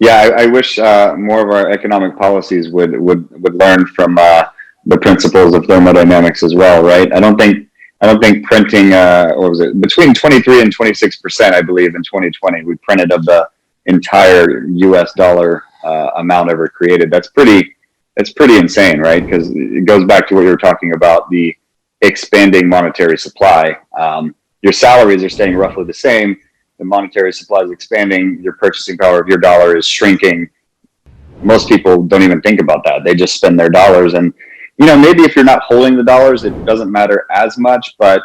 Yeah, I wish more of our economic policies would learn from the principles of thermodynamics as well, right? I don't think printing what was it, between 23 and 26%, I believe, in 2020 we printed of the entire U.S. dollar amount ever created. That's pretty insane, right? Because it goes back to what you were talking about, the expanding monetary supply. Your salaries are staying roughly the same. The monetary supply is expanding. Your purchasing power of your dollar is shrinking. Most people don't even think about that. They just spend their dollars. And, maybe if you're not holding the dollars, it doesn't matter as much, but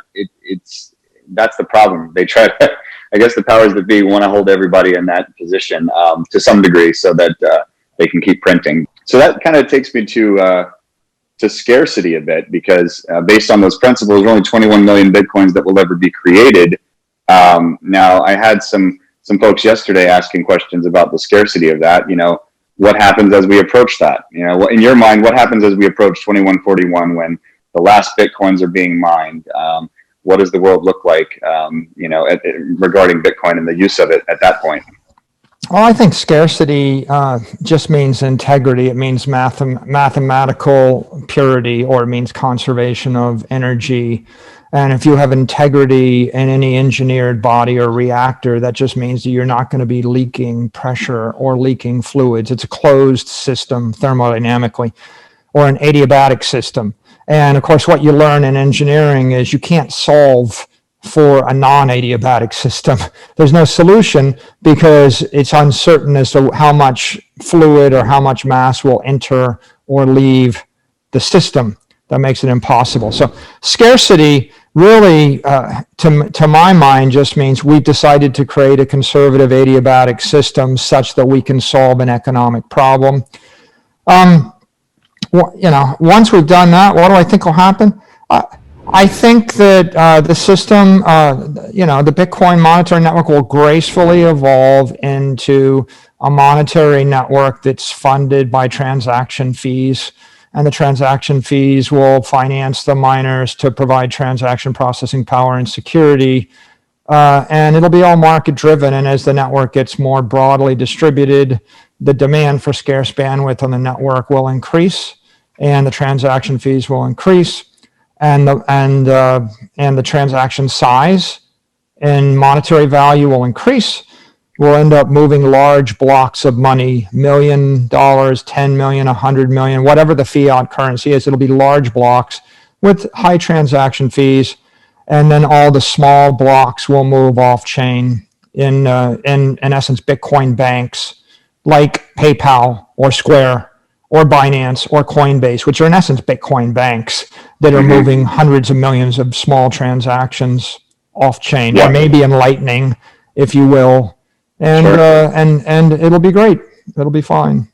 that's the problem. They try to, I guess the powers that be want to hold everybody in that position to some degree so that they can keep printing. So that kind of takes me to scarcity a bit, because based on those principles, only 21 million Bitcoins that will ever be created. Now, I had some folks yesterday asking questions about the scarcity of that. What happens as we approach that? In your mind, what happens as we approach 2141 when the last Bitcoins are being mined? What does the world look like, regarding Bitcoin and the use of it at that point? Well, I think scarcity just means integrity. It means mathematical purity, or it means conservation of energy. And if you have integrity in any engineered body or reactor, that just means that you're not going to be leaking pressure or leaking fluids. It's a closed system thermodynamically, or an adiabatic system. And of course, what you learn in engineering is you can't solve for a non-adiabatic system. There's no solution because it's uncertain as to how much fluid or how much mass will enter or leave the system. That makes it impossible. So scarcity really, to my mind, just means we've decided to create a conservative adiabatic system such that we can solve an economic problem. Once we've done that, what do I think will happen? I think that the system, the Bitcoin monetary network will gracefully evolve into a monetary network that's funded by transaction fees. And the transaction fees will finance the miners to provide transaction processing power and security. And it'll be all market driven. And as the network gets more broadly distributed, the demand for scarce bandwidth on the network will increase, and the transaction fees will increase, and the transaction size and monetary value will increase. We'll end up moving large blocks of money, $1 million, 10 million, 100 million, whatever the fiat currency is. It'll be large blocks with high transaction fees, and then all the small blocks will move off chain in essence, Bitcoin banks like PayPal or Square or Binance or Coinbase, which are in essence Bitcoin banks that are moving hundreds of millions of small transactions off chain, or maybe in Lightning, if you will. And Sure. And it'll be great. It'll be fine.